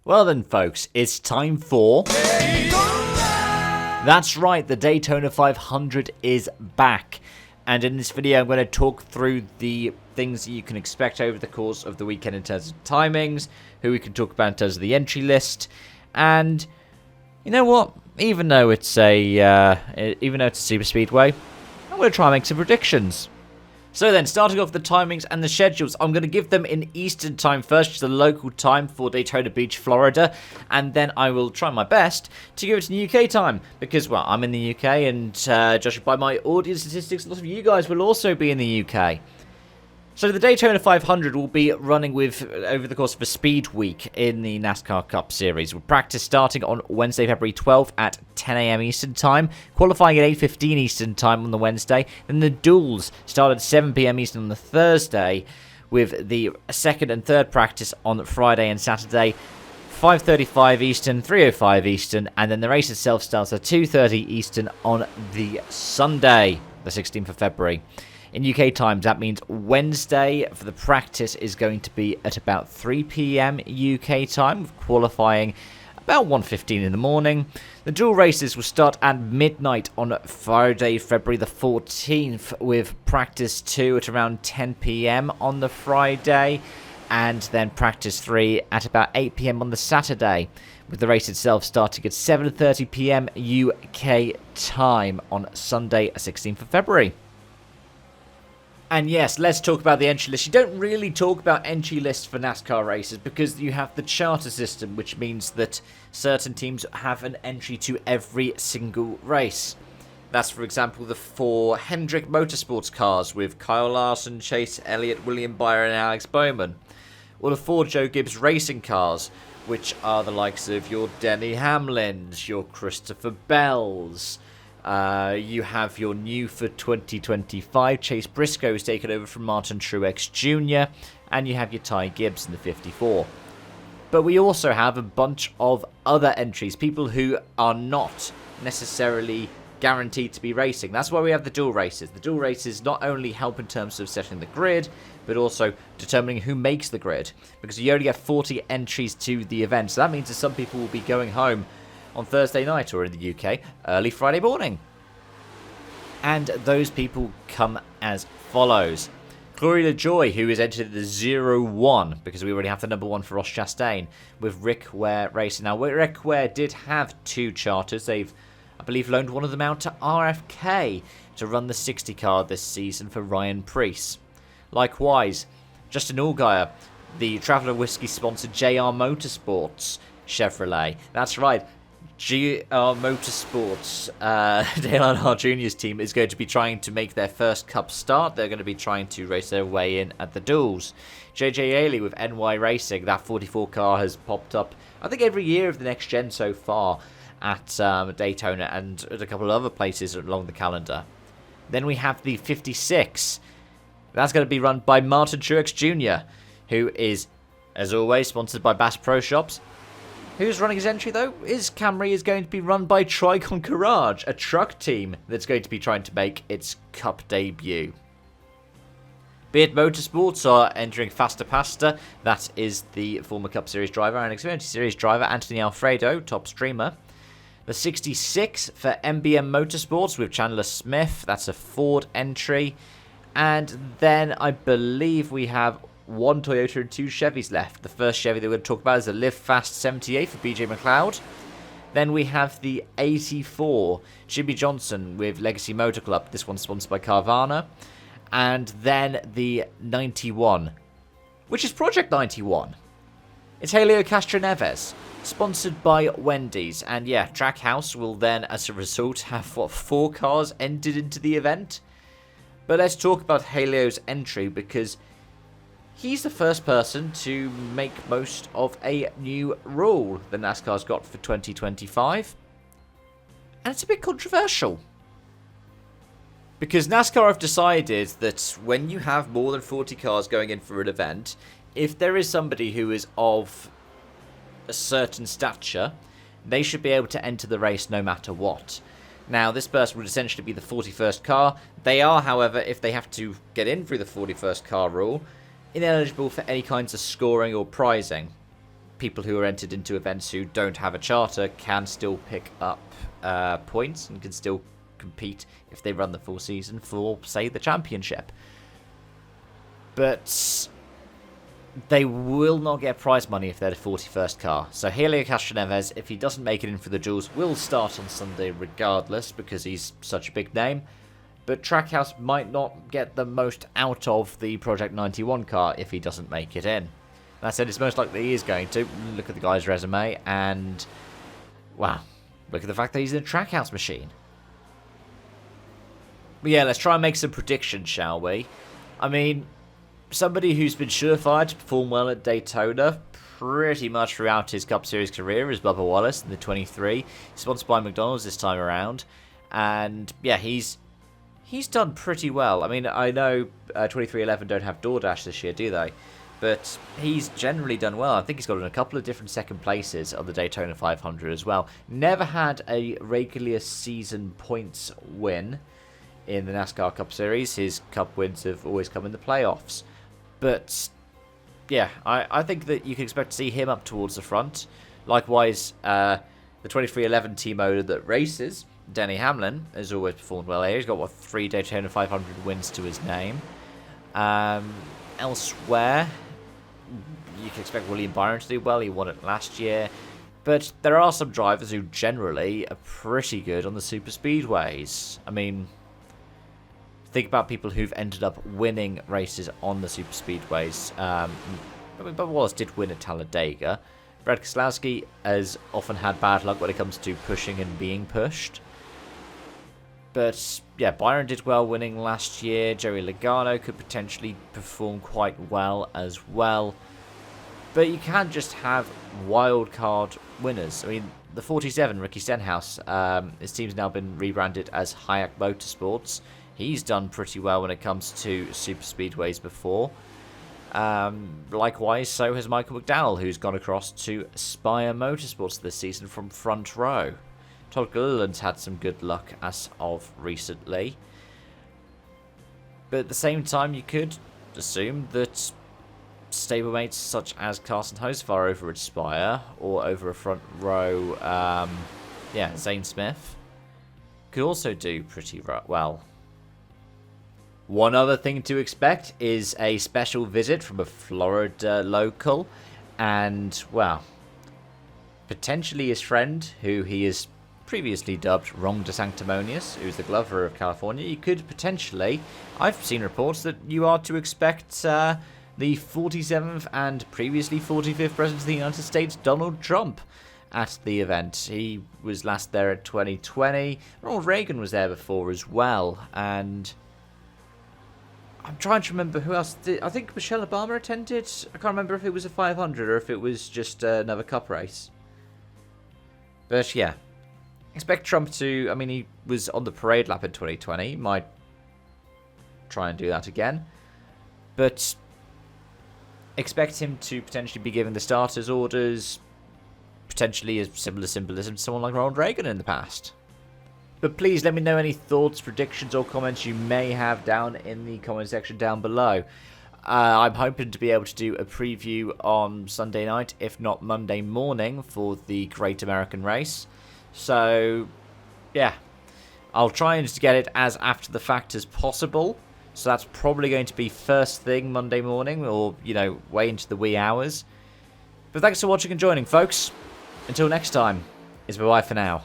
Well then, folks, it's time for... That's right, the Daytona 500 is back. And in this video, I'm going to talk through the things that you can expect over the course of the weekend in terms of timings, who we can talk about in terms of the entry list, and you know what? Even though it's a super speedway, I'm going to try and make some predictions. So then, starting off the timings and the schedules, I'm going to give them in Eastern time first, which is the local time for Daytona Beach, Florida, and then I will try my best to give it in UK time, because, well, I'm in the UK, and judging by my audience statistics, a lot of you guys will also be in the UK. So the Daytona 500 will be running over the course of a speed week in the NASCAR Cup Series, with practice starting on Wednesday, February 12th at 10 a.m. Eastern Time, qualifying at 8:15 Eastern Time on the Wednesday. Then the duels start at 7 p.m. Eastern on the Thursday, with the second and third practice on Friday and Saturday, 5:35 Eastern, 3:05 Eastern, and then the race itself starts at 2:30 Eastern on the Sunday, the 16th of February. In UK times, that means Wednesday for the practice is going to be at about 3 p.m. UK time, with qualifying about 1:15 in the morning. The dual races will start at midnight on Friday, February the 14th, with practice 2 at around 10 p.m. on the Friday, and then practice 3 at about 8 p.m. on the Saturday, with the race itself starting at 7:30 p.m. UK time on Sunday, 16th of February. And yes, let's talk about the entry list. You don't really talk about entry lists for NASCAR races because you have the charter system, which means that certain teams have an entry to every single race. That's, for example, the 4 Hendrick Motorsports cars with Kyle Larson, Chase Elliott, William Byron, and Alex Bowman. Or the 4 Joe Gibbs Racing cars, which are the likes of your Denny Hamlins, your Christopher Bells. You have your new for 2025, Chase Briscoe is taken over from Martin Truex Jr., and you have your Ty Gibbs in the 54. But we also have a bunch of other entries, people who are not necessarily guaranteed to be racing. That's why we have the dual races. The dual races not only help in terms of setting the grid, but also determining who makes the grid, because you only get 40 entries to the event. So that means that some people will be going home on Thursday night, or in the UK, early Friday morning. And those people come as follows. Gloria LaJoy, who is entered the 0-1, because we already have the number 1 for Ross Chastain, with Rick Ware Racing. Now, Rick Ware did have 2 charters. They've, I believe, loaned one of them out to RFK to run the 60 car this season for Ryan Preece. Likewise, Justin Allgaier, the Traveller Whiskey sponsored JR Motorsports Chevrolet. That's right. GR Motorsports, Dale Earnhardt Jr.'s team is going to be trying to make their first Cup start. They're going to be trying to race their way in at the duels. JJ Ailey with NY Racing, that 44 car has popped up, I think, every year of the next gen so far at Daytona and at a couple of other places along the calendar. Then we have the 56. That's going to be run by Martin Truex Jr., who is, as always, sponsored by Bass Pro Shops. Who's running his entry, though? His Camry is going to be run by Tricon Garage, a truck team that's going to be trying to make its Cup debut. Beard Motorsports are entering Faster Pasta. That is the former Cup Series driver and Xfinity Series driver Anthony Alfredo, top streamer. The 66 for MBM Motorsports with Chandler Smith. That's a Ford entry. And then I believe we have 1 Toyota and 2 Chevys left. The first Chevy that we're going to talk about is the Live Fast 78 for BJ McLeod. Then we have the 84 Jimmy Johnson with Legacy Motor Club. This one's sponsored by Carvana. And then the 91, which is Project 91. It's Helio Castroneves, sponsored by Wendy's. And yeah, Trackhouse will then, as a result, have 4 cars entered into the event. But let's talk about Helio's entry, because he's the first person to make most of a new rule that NASCAR's got for 2025. And it's a bit controversial. Because NASCAR have decided that when you have more than 40 cars going in for an event, if there is somebody who is of a certain stature, they should be able to enter the race no matter what. Now, this person would essentially be the 41st car. They are, however, if they have to get in through the 41st car rule, ineligible for any kinds of scoring or prizing. people who are entered into events who don't have a charter can still pick up points and can still compete if they run the full season for, say, the championship. But they will not get prize money if they're the 41st car. So Helio Castroneves, if he doesn't make it in for the duels, will start on Sunday regardless because he's such a big name. But Trackhouse might not get the most out of the Project 91 car if he doesn't make it in. That said, it's most likely he is going to. Look at the guy's resume and, wow, look at the fact that he's in a Trackhouse machine. But yeah, let's try and make some predictions, shall we? I mean, somebody who's been surefire to perform well at Daytona pretty much throughout his Cup Series career is Bubba Wallace in the 23. He's sponsored by McDonald's this time around. And yeah, he's done pretty well. I mean, I know 2311 don't have DoorDash this year, do they? But he's generally done well. I think he's got in a couple of different second places on the Daytona 500 as well. Never had a regular season points win in the NASCAR Cup Series. His Cup wins have always come in the playoffs. But yeah, I think that you can expect to see him up towards the front. Likewise, the 2311 team owner that races, Denny Hamlin, has always performed well here. He's got, 3 Daytona 500 wins to his name. Elsewhere, you can expect William Byron to do well. He won it last year. But there are some drivers who generally are pretty good on the super speedways. I mean, think about people who've ended up winning races on the super speedways. Bubba Wallace did win at Talladega. Brad Keselowski has often had bad luck when it comes to pushing and being pushed. But yeah, Byron did well winning last year. Joey Logano could potentially perform quite well as well. But you can't just have wild card winners. I mean, the 47, Ricky Stenhouse, his team's now been rebranded as Hayek Motorsports. He's done pretty well when it comes to super speedways before. Likewise, so has Michael McDowell, who's gone across to Spire Motorsports this season from Front Row. Todd Gilliland's had some good luck as of recently. But at the same time, you could assume that stablemates such as Carson Hocevar over at Spire or over a Front Row, Zane Smith, could also do pretty well. One other thing to expect is a special visit from a Florida local and, well, potentially his friend, who he has previously dubbed Ron DeSanctimonious, who's the Glover of California. You could potentially, I've seen reports that you are to expect the 47th and previously 45th President of the United States, Donald Trump, at the event. He was last there at 2020. Ronald Reagan was there before as well, and I'm trying to remember who else did. I think Michelle Obama attended. I can't remember if it was a 500 or if it was just another cup race. But yeah, expect Trump to, I mean, he was on the parade lap in 2020. He might try and do that again. But expect him to potentially be giving the starters orders, potentially a similar symbolism to someone like Ronald Reagan in the past. But please let me know any thoughts, predictions, or comments you may have down in the comment section down below. I'm hoping to be able to do a preview on Sunday night, if not Monday morning, for the Great American Race. So, yeah, I'll try and get it as after the fact as possible. So that's probably going to be first thing Monday morning, or, way into the wee hours. But thanks for watching and joining, folks. Until next time, it's bye-bye for now.